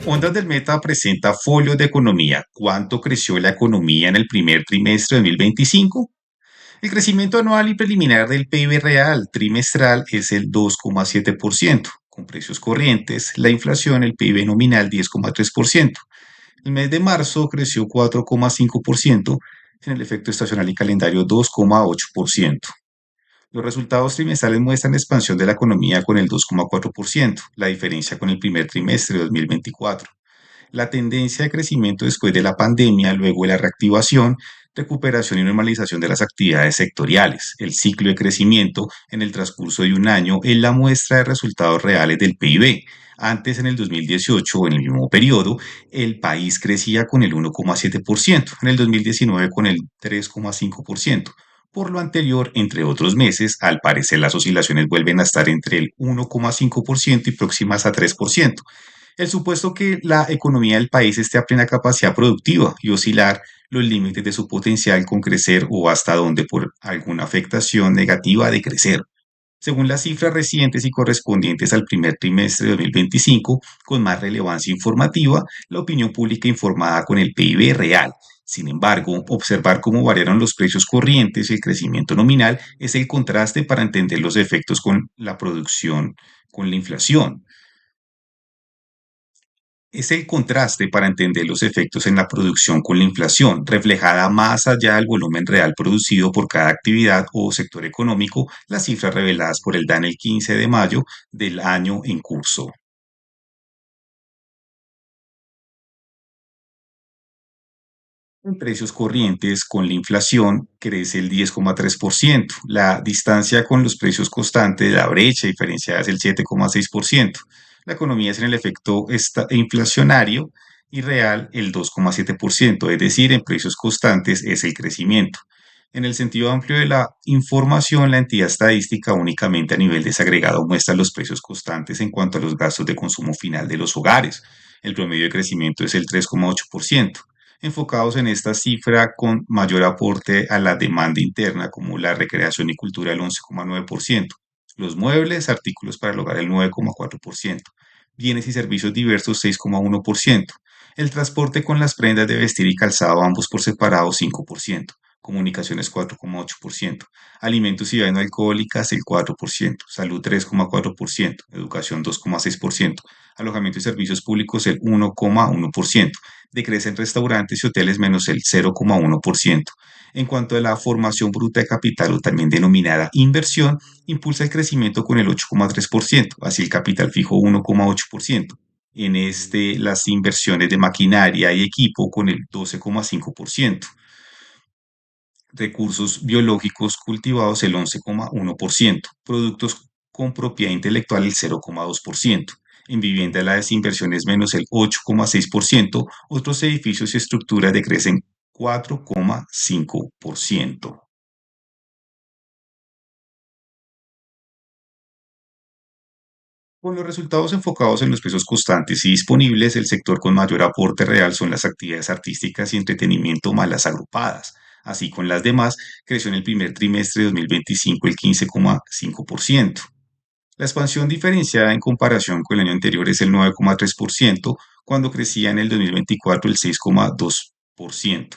Ondas del Meta presenta folios de economía. ¿Cuánto creció la economía en el primer trimestre de 2025? El crecimiento anual y preliminar del PIB real trimestral es el 2,7%. Con precios corrientes, la inflación, el PIB nominal 10,3%. El mes de marzo creció 4,5%, en el efecto estacional y calendario 2,8%. Los resultados trimestrales muestran expansión de la economía con el 2,4%, la diferencia con el primer trimestre de 2024. La tendencia de crecimiento después de la pandemia, luego de la reactivación, recuperación y normalización de las actividades sectoriales. El ciclo de crecimiento en el transcurso de un año es la muestra de resultados reales del PIB. Antes, en el 2018, en el mismo periodo, el país crecía con el 1,7%, en el 2019 con el 3,5%. Por lo anterior, entre otros meses, al parecer las oscilaciones vuelven a estar entre el 1,5% y próximas a 3%. El supuesto que la economía del país esté a plena capacidad productiva y oscilar los límites de su potencial con crecer o hasta donde por alguna afectación negativa de crecer. Según las cifras recientes y correspondientes al primer trimestre de 2025, con más relevancia informativa, la opinión pública informada con el PIB real. Sin embargo, observar cómo variaron los precios corrientes y el crecimiento nominal es el contraste para entender los efectos con la producción, con la inflación. Es el contraste para entender los efectos en la producción con la inflación, reflejada más allá del volumen real producido por cada actividad o sector económico, las cifras reveladas por el DANE el 15 de mayo del año en curso. En precios corrientes, con la inflación, crece el 10,3%. La distancia con los precios constantes, la brecha diferenciada es el 7,6%. La economía es en el efecto inflacionario y real el 2,7%, es decir, en precios constantes es el crecimiento. En el sentido amplio de la información, la entidad estadística únicamente a nivel desagregado muestra los precios constantes en cuanto a los gastos de consumo final de los hogares. El promedio de crecimiento es el 3,8%. Enfocados en esta cifra con mayor aporte a la demanda interna, como la recreación y cultura el 11,9%, los muebles, artículos para el hogar el 9,4%, bienes y servicios diversos 6,1%, el transporte con las prendas de vestir y calzado ambos por separado 5%, comunicaciones 4,8%, alimentos y bebidas no alcohólicas el 4%, salud 3,4%, educación 2,6%, alojamiento y servicios públicos el 1,1%, decrecen restaurantes y hoteles menos el 0,1%. En cuanto a la formación bruta de capital o también denominada inversión, impulsa el crecimiento con el 8,3%, así el capital fijo 1,8%. En este, las inversiones de maquinaria y equipo con el 12,5%. Recursos biológicos cultivados el 11,1%, productos con propiedad intelectual el 0,2%, en vivienda la desinversión es menos el 8,6%, otros edificios y estructuras decrecen 4,5%. Con los resultados enfocados en los precios constantes y disponibles, el sector con mayor aporte real son las actividades artísticas y entretenimiento malas agrupadas. Así con las demás, creció en el primer trimestre de 2025 el 15,5%. La expansión diferenciada en comparación con el año anterior es el 9,3%, cuando crecía en el 2024 el 6,2%.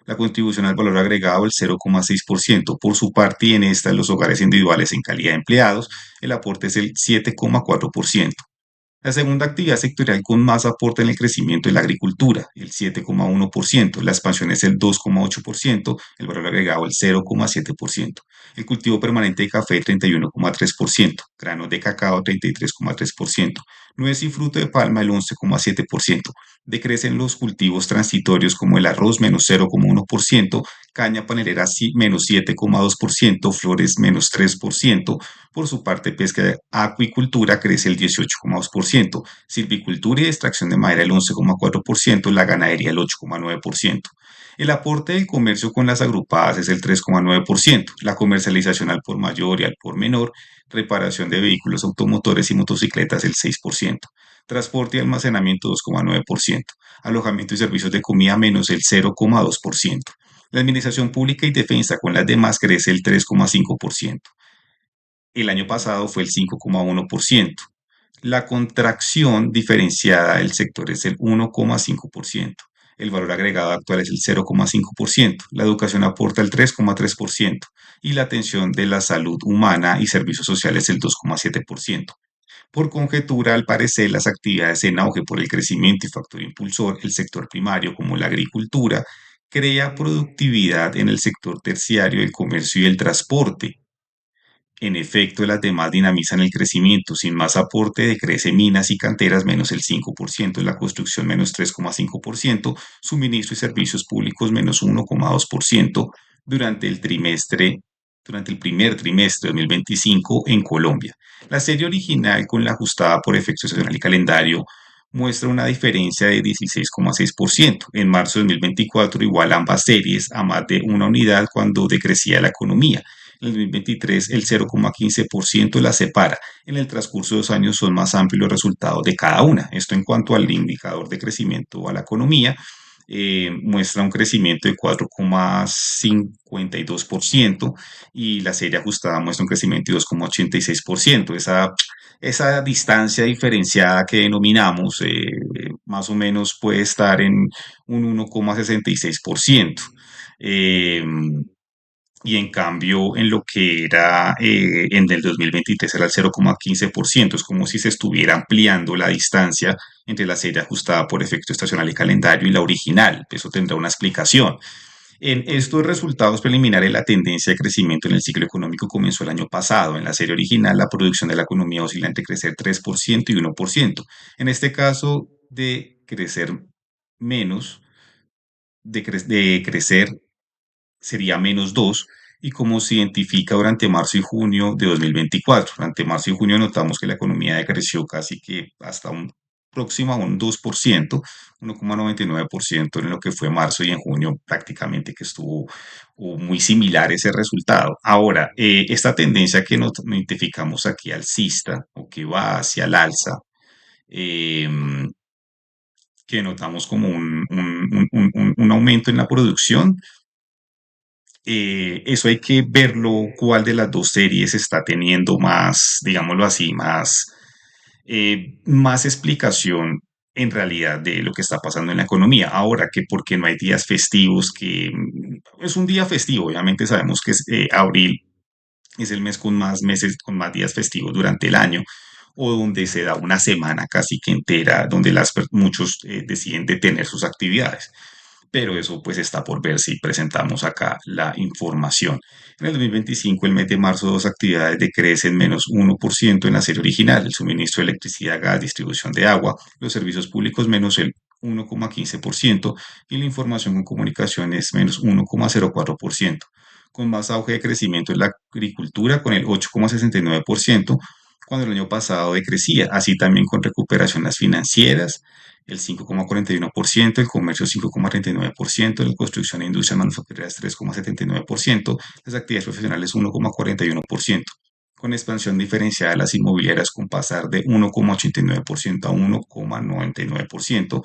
La contribución al valor agregado el 0,6%. Por su parte, y en esta, los hogares individuales en calidad de empleados, el aporte es el 7,4%. La segunda actividad sectorial con más aporte en el crecimiento es la agricultura, el 7,1%, la expansión es el 2,8%, el valor agregado el 0,7%, el cultivo permanente de café 31,3%, granos de cacao 33,3%, nuez y fruto de palma el 11,7%, decrecen los cultivos transitorios como el arroz menos 0,1%, caña panelera menos 7,2%, flores menos 3%, por su parte, pesca y acuicultura crece el 18,2%, silvicultura y extracción de madera el 11,4%, la ganadería el 8,9%. El aporte del comercio con las agrupadas es el 3,9%, la comercialización al por mayor y al por menor, reparación de vehículos automotores y motocicletas el 6%, transporte y almacenamiento 2,9%, alojamiento y servicios de comida menos el 0,2%. La administración pública y defensa con las demás crece el 3,5%. El año pasado fue el 5,1%. La contracción diferenciada del sector es el 1,5%. El valor agregado actual es el 0,5%. La educación aporta el 3,3% y la atención de la salud humana y servicios sociales el 2,7%. Por conjetura, al parecer, las actividades en auge por el crecimiento y factor impulsor, el sector primario como la agricultura, crea productividad en el sector terciario, el comercio y el transporte. En efecto, las demás dinamizan el crecimiento. Sin más aporte, decrece minas y canteras menos el 5%, la construcción menos 3,5%, suministro y servicios públicos menos 1,2% durante el trimestre, durante el primer trimestre de 2025 en Colombia. La serie original con la ajustada por efecto estacional y calendario muestra una diferencia de 16,6%. En marzo de 2024 igual ambas series a más de una unidad cuando decrecía la economía. En el 2023 el 0,15% la separa. En el transcurso de 2 años son más amplios los resultados de cada una. Esto en cuanto al indicador de crecimiento a la economía. Muestra un crecimiento de 4,52% y la serie ajustada muestra un crecimiento de 2,86%. Esa distancia diferenciada que denominamos más o menos puede estar en un 1,66%. Eh, y en cambio en lo que era en el 2023 era el 0,15%. Es como si se estuviera ampliando la distancia entre la serie ajustada por efecto estacional y calendario y la original. Eso tendrá una explicación. En estos resultados preliminares, la tendencia de crecimiento en el ciclo económico comenzó el año pasado. En la serie original, la producción de la economía oscila entre crecer 3% y 1%. En este caso, de crecer menos, de crecer sería menos 2, y cómo se identifica durante marzo y junio de 2024. Durante marzo y junio notamos que la economía decreció casi que hasta un próximo a un 2%, 1,99% en lo que fue marzo, y en junio prácticamente que estuvo muy similar ese resultado. Ahora, esta tendencia que nos identificamos aquí alcista o que va hacia el alza, eh, que notamos como un aumento en la producción, eso hay que verlo, cuál de las dos series está teniendo más, digámoslo así, más explicación en realidad de lo que está pasando en la economía. Ahora que porque no hay días festivos, que es un día festivo, obviamente sabemos que es, abril es el mes con más meses, con más días festivos durante el año, o donde se da una semana casi que entera, donde muchos deciden detener sus actividades, pero eso pues está por ver si presentamos acá la información. En el 2025, el mes de marzo, dos actividades decrecen menos 1% en la serie original: el suministro de electricidad, gas, distribución de agua, los servicios públicos menos el 1,15% y la información con comunicaciones menos 1,04%. Con más auge de crecimiento en la agricultura con el 8,69%, cuando el año pasado decrecía, así también con recuperación las financieras, el 5,41%, el comercio 5,39%, la construcción e industria manufactureras 3,79%, las actividades profesionales 1,41%, con expansión diferenciada de las inmobiliarias con pasar de 1,89% a 1,99%,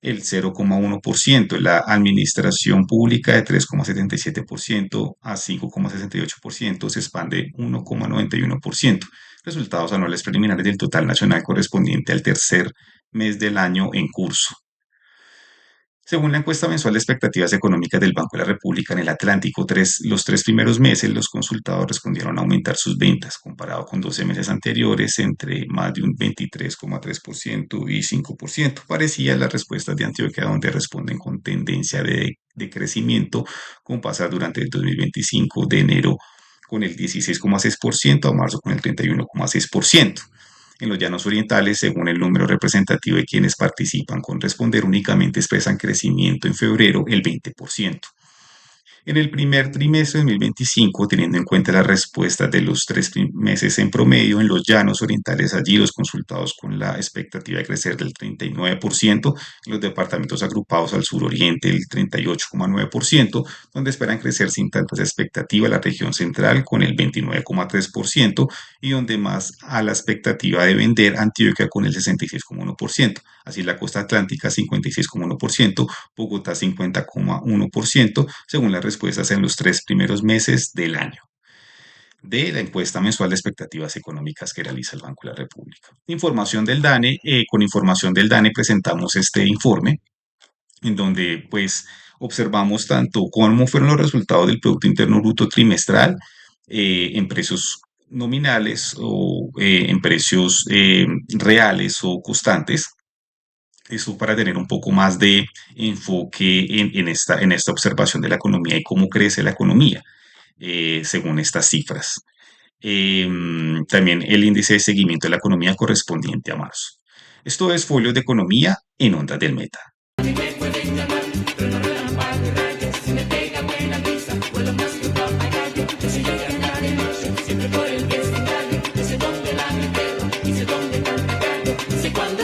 el 0,1%, la administración pública de 3,77% a 5,68%, se expande 1,91%. Resultados anuales preliminares del total nacional correspondiente al tercer mes del año en curso. Según la encuesta mensual de expectativas económicas del Banco de la República en el Atlántico, los 3 primeros meses los consultados respondieron a aumentar sus ventas comparado con 12 meses anteriores entre más de un 23,3% y 5%. Parecía las respuestas de Antioquia, donde responden con tendencia de crecimiento, con pasar durante el 2025 de enero con el 16,6% a marzo con el 31,6%. En los llanos orientales, según el número representativo de quienes participan con responder, únicamente expresan crecimiento en febrero el 20%. En el primer trimestre de 2025, teniendo en cuenta las respuestas de los 3 meses en promedio, en los llanos orientales, allí los consultados con la expectativa de crecer del 39%, en los departamentos agrupados al suroriente el 38,9%, donde esperan crecer sin tantas expectativas la región central con el 29,3%, y donde más a la expectativa de vender Antioquia con el 66,1%. Así la costa atlántica 56,1%, Bogotá 50,1%, según las respuestas en los 3 primeros meses del año. de la encuesta mensual de expectativas económicas que realiza el Banco de la República. Información del DANE, con información del DANE presentamos este informe en donde pues observamos tanto cómo fueron los resultados del Producto Interno Bruto trimestral en precios nominales o en precios reales o constantes. Eso para tener un poco más de enfoque en esta observación de la economía y cómo crece la economía según estas cifras. También el índice de seguimiento de la economía correspondiente a marzo. Esto es Folios de Economía en Ondas del Meta. Siempre por el que se engañe, ese donde la me entero, y sé dónde canta gallo, sé cuándo